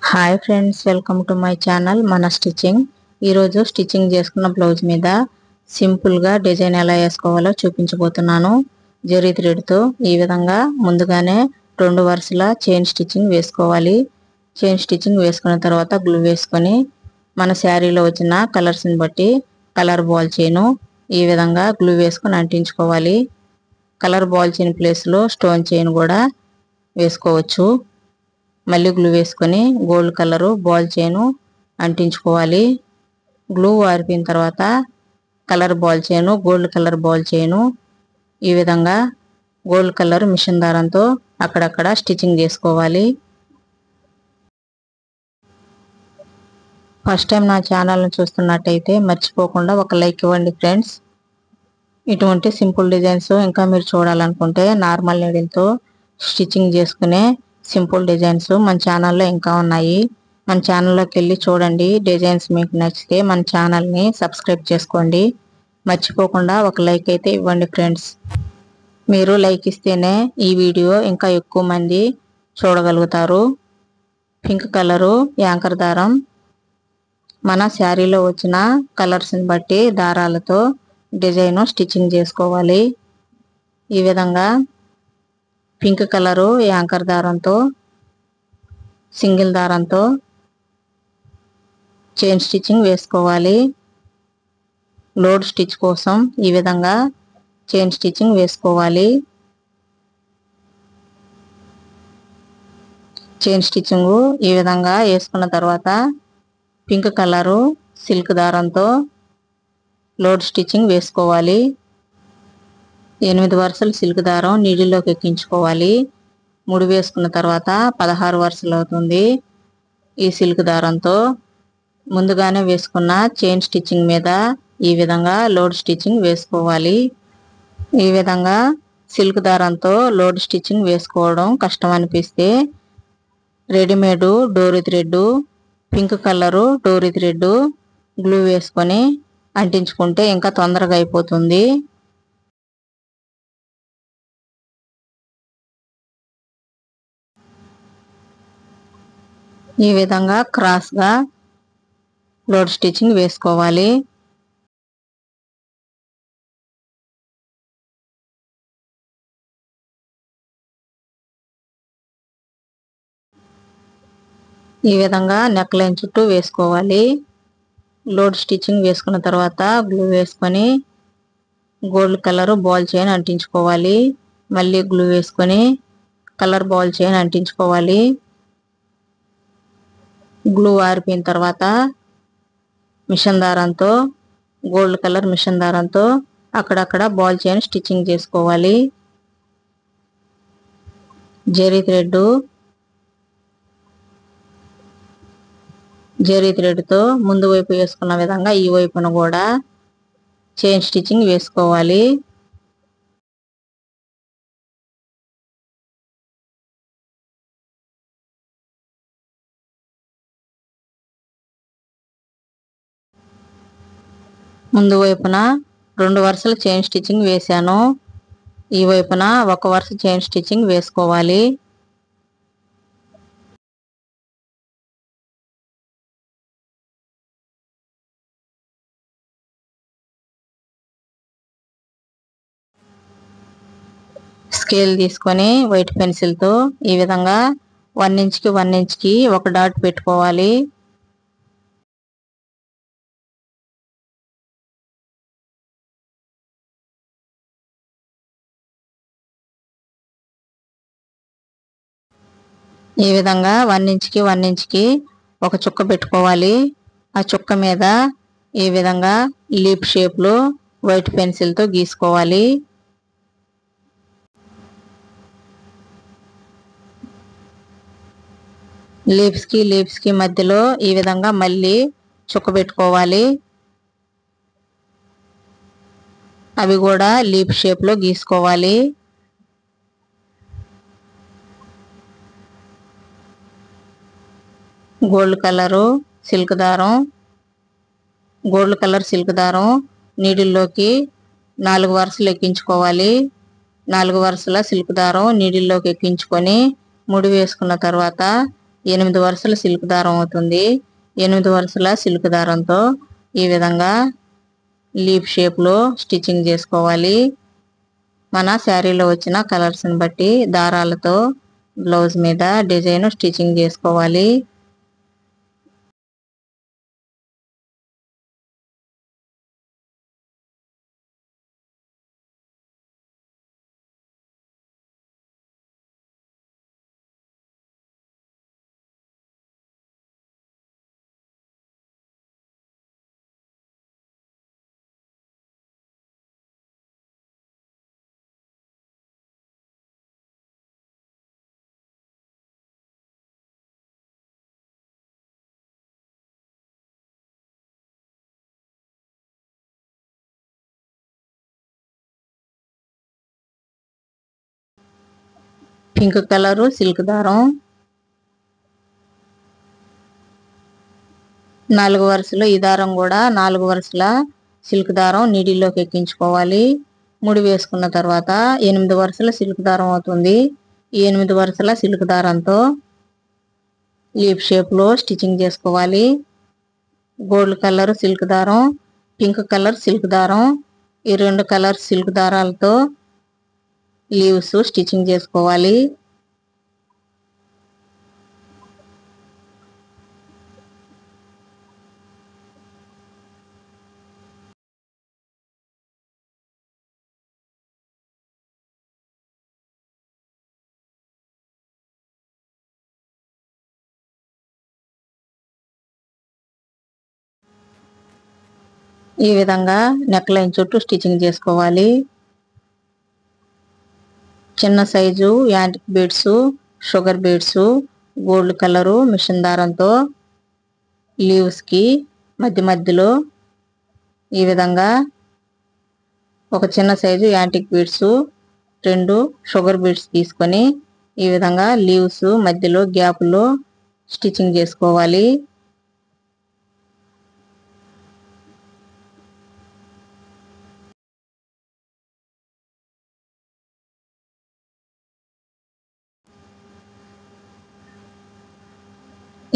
Hi friends, welcome to my channel మన stitching. ఈరోజు stitching చేసుకున్న బ్లౌజ్ మీద సింపుల్గా డిజైన్ ఎలా వేసుకోవాలో చూపించబోతున్నాను. జరీ థ్రెడ్తో ఈ విధంగా ముందుగానే 2 వరుసల చైన్ స్టిచ్చింగ్ వేసుకోవాలి. చైన్ స్టిచ్చింగ్ వేసుకున్న తర్వాత గ్లూ వేసుకొని మన శారీలో వచ్చిన కలర్స్ని బట్టి కలర్ బాల్ చైన్ ఈ విధంగా గ్లూ వేసుకొని అంటించుకోవాలి. కలర్ బాల్ చైన్ ప్లేస్లో స్టోన్ చైన్ కూడా వేసుకోవచ్చు. మళ్ళీ గ్లూ వేసుకొని గోల్డ్ కలరు బాల్ చైన్ అంటించుకోవాలి. గ్లూ ఆరిపోయిన తర్వాత colour ball chain, gold colour ball chain ఈ విధంగా గోల్డ్ కలర్ మిషన్ దారంతో అక్కడక్కడ స్టిచ్చింగ్ చేసుకోవాలి. ఫస్ట్ టైం నా ఛానల్ని చూస్తున్నట్టయితే మర్చిపోకుండా ఒక లైక్ ఇవ్వండి ఫ్రెండ్స్. ఇటువంటి సింపుల్ డిజైన్స్ ఇంకా మీరు చూడాలనుకుంటే నార్మల్ నీడిల్తో స్టిచ్చింగ్ చేసుకునే సింపుల్ డిజైన్స్ మన ఛానల్లో ఇంకా ఉన్నాయి. మన ఛానల్లోకి వెళ్ళి చూడండి. డిజైన్స్ మీకు నచ్చితే మన ఛానల్ని సబ్స్క్రైబ్ చేసుకోండి. మర్చిపోకుండా ఒక లైక్ అయితే ఇవ్వండి ఫ్రెండ్స్. మీరు లైక్ ఇస్తేనే ఈ వీడియో ఇంకా ఎక్కువ మంది చూడగలుగుతారు. పింక్ కలరు యాంకర్ దారం మన శారీలో వచ్చిన కలర్స్ని బట్టి దారాలతో డిజైన్ స్టిచ్చింగ్ చేసుకోవాలి. ఈ విధంగా పింక్ కలరు యాంకర్ దారంతో సింగిల్ దారంతో చైన్ స్టిచ్చింగ్ వేసుకోవాలి. లోడ్ స్టిచ్ కోసం ఈ విధంగా చైన్ స్టిచ్చింగ్ వేసుకోవాలి. చైన్ స్టిచ్చింగ్ ఈ విధంగా వేసుకున్న తర్వాత పింక్ కలరు సిల్క్ దారంతో లోడ్ స్టిచ్చింగ్ వేసుకోవాలి. 8 వరుసలు సిల్క్ దారం నీడిల్లోకి ఎక్కించుకోవాలి. 3 వేసుకున్న తర్వాత 16 వరుసలు అవుతుంది. ఈ సిల్క్ దారంతో ముందుగానే వేసుకున్న చైన్ స్టిచ్చింగ్ మీద ఈ విధంగా లోడ్ స్టిచ్చింగ్ వేసుకోవాలి. ఈ విధంగా సిల్క్ దారంతో లోడ్ స్టిచ్చింగ్ వేసుకోవడం కష్టం అనిపిస్తే రెడీమేడ్ డోరీ థ్రెడ్, పింక్ కలరు డోరీ థ్రెడ్ గ్లూ వేసుకొని అంటించుకుంటే ఇంకా తొందరగా అయిపోతుంది. ఈ విధంగా క్రాస్గా లోడ్ స్టిచ్చింగ్ వేసుకోవాలి. ఈ విధంగా నెక్ లైన్ చుట్టూ వేసుకోవాలి. లోడ్ స్టిచ్చింగ్ వేసుకున్న తర్వాత గ్లూ వేసుకొని గోల్డ్ కలర్ బాల్ చైన్ అంటించుకోవాలి. మళ్ళీ గ్లూ వేసుకొని కలర్ బాల్ చైన్ అంటించుకోవాలి. గ్లూ ఆరిపోయిన తర్వాత మిషన్ దారంతో గోల్డ్ కలర్ మిషన్ దారంతో అక్కడక్కడ బాల్ చైన్ స్టిచ్చింగ్ చేసుకోవాలి. జరీ థ్రెడ్తో ముందు వైపు వేసుకున్న విధంగా ఈ వైపున కూడా చైన్ స్టిచ్చింగ్ వేసుకోవాలి. ముందు వైపున 2 వరుసల చైన్ స్టిచ్చింగ్ వేసాను. ఈ వైపున 1 వరుస చైన్ స్టిచ్చింగ్ వేసుకోవాలి. స్కేల్ తీసుకొని వైట్ పెన్సిల్తో ఈ విధంగా 1 ఇంచ్కి 1 ఇంచ్కి ఒక డాట్ పెట్టుకోవాలి. ఈ విధంగా 1 ఇంచ్కి 1 ఇంచ్కి ఒక చుక్క పెట్టుకోవాలి. ఆ చుక్క మీద ఈ విధంగా లీప్ షేప్లో వైట్ పెన్సిల్తో గీసుకోవాలి. లీప్స్కి మధ్యలో ఈ విధంగా మళ్ళీ చుక్క పెట్టుకోవాలి. అవి కూడా లీప్ షేప్లో గీసుకోవాలి. గోల్డ్ కలర్ సిల్క్ దారం నీడిల్లోకి 4 వరుసలు ఎక్కించుకోవాలి. 4 వరుసల సిల్క్ దారం నీడిల్లోకి ఎక్కించుకొని 3 వేసుకున్న తర్వాత 8 వరుసల సిల్క్ దారం అవుతుంది. 8 వరుసల సిల్క్ దారంతో ఈ విధంగా లీఫ్ షేప్లో స్టిచ్చింగ్ చేసుకోవాలి. మన శారీలో వచ్చిన కలర్స్ని బట్టి దారాలతో బ్లౌజ్ మీద డిజైన్ స్టిచ్చింగ్ చేసుకోవాలి. పింక్ కలరు సిల్క్ దారం 4 వరుసలు, ఈ దారం కూడా 4 వరుసల సిల్క్ దారం నీడిల్లోకి ఎక్కించుకోవాలి. ముడి వేసుకున్న తర్వాత 8 వరుసల సిల్క్ దారం అవుతుంది. ఈ 8 వరుసల సిల్క్ దారంతో లీఫ్ షేప్లో స్టిచ్చింగ్ చేసుకోవాలి. గోల్డ్ కలర్ సిల్క్ దారం, పింక్ కలర్ సిల్క్ దారం, ఈ 2 కలర్ సిల్క్ దారాలతో లీవ్స్ స్టిచ్చింగ్ చేసుకోవాలి. ఈ విధంగా నెక్ లైన్ చుట్టూ స్టిచ్చింగ్ చేసుకోవాలి. చిన్న size antique beads, sugar beads, gold colour machine దారంతో లీవ్స్ కి మధ్యలో ఈ విధంగా ఒక చిన్న size antique beads, 2 sugar beads తీసుకొని ఈ విధంగా లీవ్స్ మధ్యలో గ్యాప్లో స్టిచ్చింగ్ చేసుకోవాలి.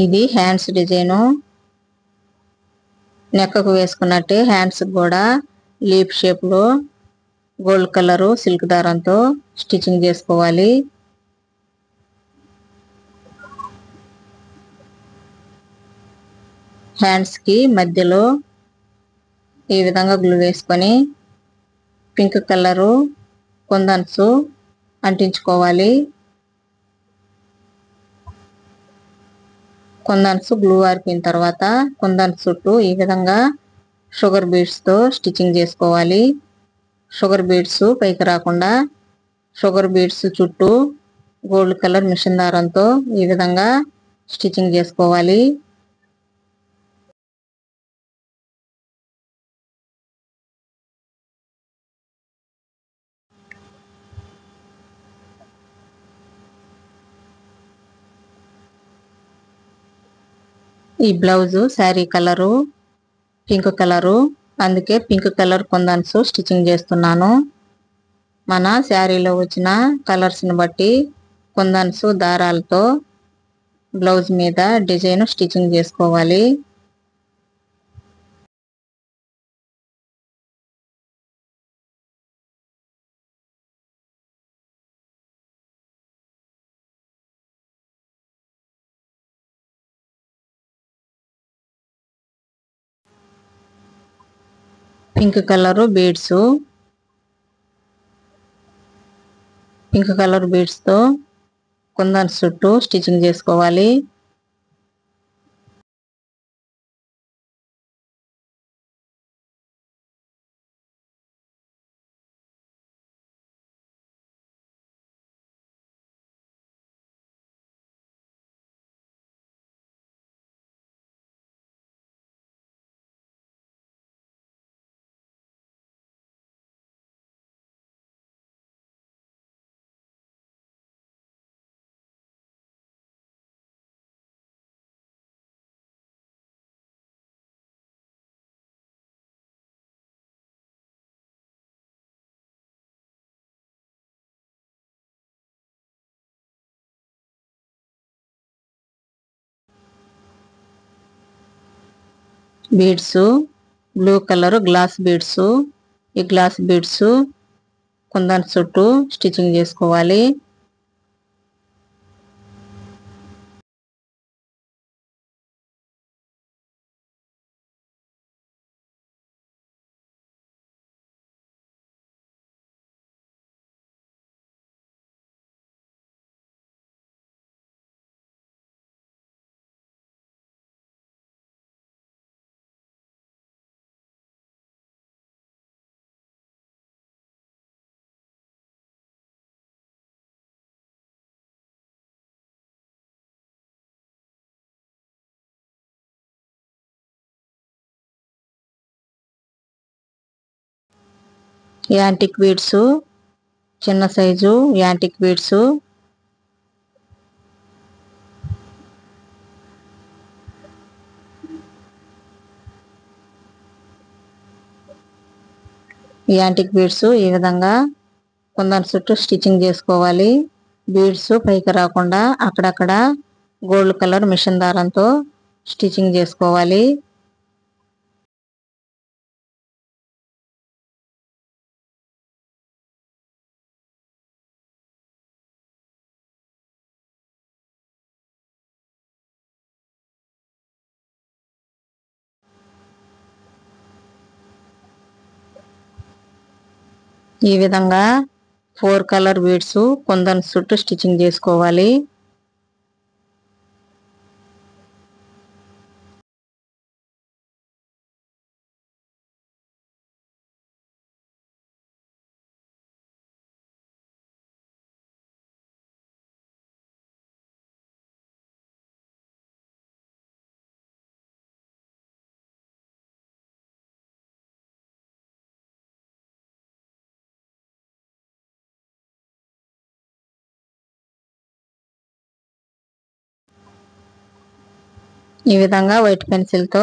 ఇది హ్యాండ్స్ డిజైను. నెక్కకు వేసుకున్నట్టే హ్యాండ్స్ కూడా లీఫ్ షేప్లో గోల్డ్ కలరు సిల్క్ దారంతో స్టిచ్చింగ్ చేసుకోవాలి. హ్యాండ్స్ కి మధ్యలో ఈ విధంగా గ్లూ వేసుకొని పింక్ కలరు కుందన్స్ అంటించుకోవాలి. కుందన్స్ గ్లూ ఆరిపోయిన తర్వాత కుందన్స్ చుట్టూ ఈ విధంగా షుగర్ బీడ్స్ తో స్టిచ్చింగ్ చేసుకోవాలి. షుగర్ బీడ్స్ పైకి రాకుండా షుగర్ బీడ్స్ చుట్టూ గోల్డ్ కలర్ మిషన్ దారంతో ఈ విధంగా స్టిచ్చింగ్ చేసుకోవాలి. ఈ blouse sari colour pink colour, అందుకే పింక్ కలర్ కుందన్స్ స్టిచ్చింగ్ చేస్తున్నాను. మన శారీలో వచ్చిన కలర్స్ని బట్టి కుందన్స్ దారాలతో బ్లౌజ్ మీద డిజైన్ స్టిచ్చింగ్ చేసుకోవాలి. పింక్ కలర్ బీడ్స్ తో కుందన్స్ చుట్టూ స్టిచ్చింగ్ చేసుకోవాలి. Beads, blue colour glass beads. ఈ గ్లాస్ బీడ్స్ కుందన్ చుట్టూ స్టిచ్చింగ్ చేసుకోవాలి. యాంటిక్ బీడ్స్, చిన్న size antique beads. Antique beads ఈ విధంగా కుందన్ చుట్టూ స్టిచ్చింగ్ చేసుకోవాలి. బీడ్స్ పైకి రాకుండా అక్కడక్కడ గోల్డ్ కలర్ మిషన్ దారంతో స్టిచ్చింగ్ చేసుకోవాలి. ఈ విధంగా 4 కలర్ బీడ్స్ కుందన్ చుట్టూ స్టిచ్చింగ్ చేసుకోవాలి. ఈ విధంగా వైట్ పెన్సిల్ తో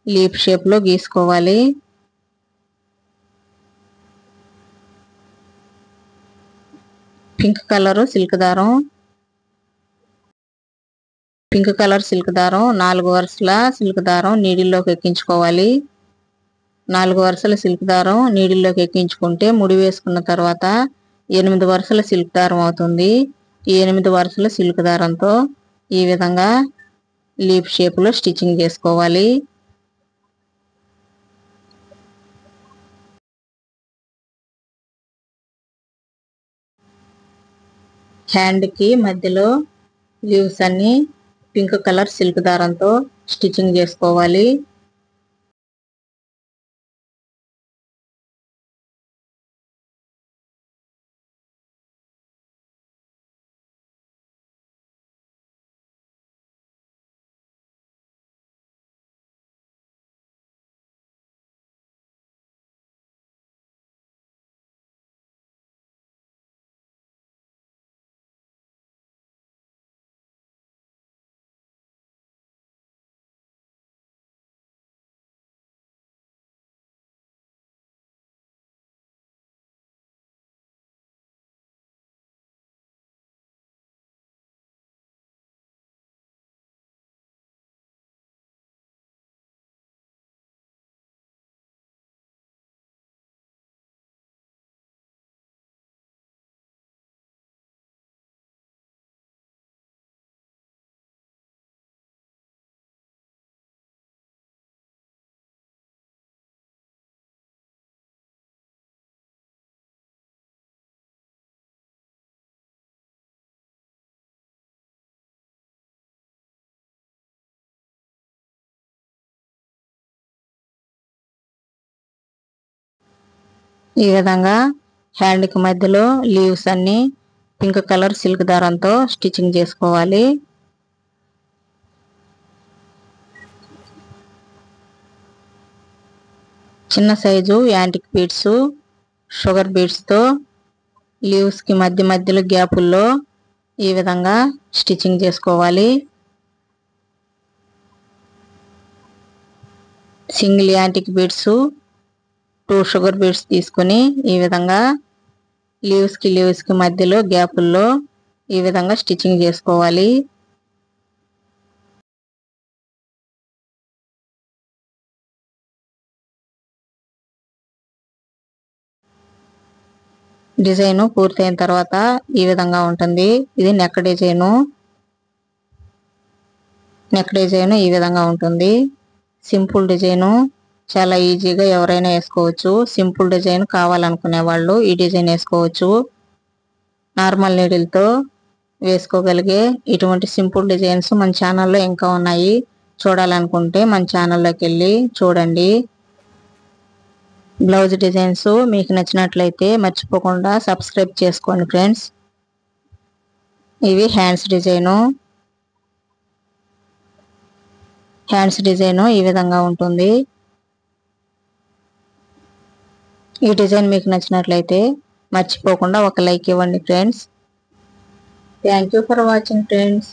లీఫ్ షేప్ లో గీసుకోవాలి. పింక్ కలర్ సిల్క్ దారం, పింక్ కలర్ సిల్క్ దారం 4 వరుసల సిల్క్ దారం నీడిల్లోకి ఎక్కించుకోవాలి. 4 వరుసల సిల్క్ దారం నీడిల్లోకి ఎక్కించుకుంటే ముడి వేసుకున్న తర్వాత 8 వరుసల సిల్క్ దారం అవుతుంది. ఈ 8 వరుసల సిల్క్ దారంతో ఈ విధంగా లీఫ్ షేప్ లో స్టిచ్చింగ్ చేసుకోవాలి. హ్యాండ్ కి మధ్యలో లీవ్స్ అన్ని పింక్ కలర్ సిల్క్ దారంతో స్టిచ్చింగ్ చేసుకోవాలి. ఈ విధంగా హ్యాండ్ కి మధ్యలో లీవ్స్ అన్ని పింక్ కలర్ సిల్క్ దారంతో స్టిచ్చింగ్ చేసుకోవాలి. చిన్న size antique beads, sugar beads తో లీవ్స్ కి మధ్యలో గ్యాపుల్లో ఈ విధంగా స్టిచ్చింగ్ చేసుకోవాలి. Single antique beads, 2 sugar beads తీసుకుని ఈ విధంగా లీవ్స్ కి మధ్యలో గ్యాపుల్లో ఈ విధంగా స్టిచ్చింగ్ చేసుకోవాలి. డిజైన్ పూర్తయిన తర్వాత ఈ విధంగా ఉంటుంది. ఇది నెక్ డిజైను. నెక్ డిజైన్ ఈ విధంగా ఉంటుంది. సింపుల్ డిజైను, చాలా ఈజీగా ఎవరైనా వేసుకోవచ్చు. సింపుల్ డిజైన్ కావాలనుకునే వాళ్ళు ఈ డిజైన్ వేసుకోవచ్చు. నార్మల్ నీడిల్తో వేసుకోగలిగే ఇటువంటి సింపుల్ డిజైన్స్ మన ఛానల్లో ఇంకా ఉన్నాయి. చూడాలనుకుంటే మన ఛానల్లోకి వెళ్ళి చూడండి. బ్లౌజ్ డిజైన్స్ మీకు నచ్చినట్లయితే మర్చిపోకుండా సబ్స్క్రైబ్ చేసుకోండి ఫ్రెండ్స్. ఇవి హ్యాండ్స్ డిజైను. హ్యాండ్స్ డిజైన్ ఈ విధంగా ఉంటుంది. ఈ డిజైన్ మీకు నచ్చినట్లయితే మర్చిపోకుండా ఒక లైక్ ఇవ్వండి friends. Thank you for watching friends.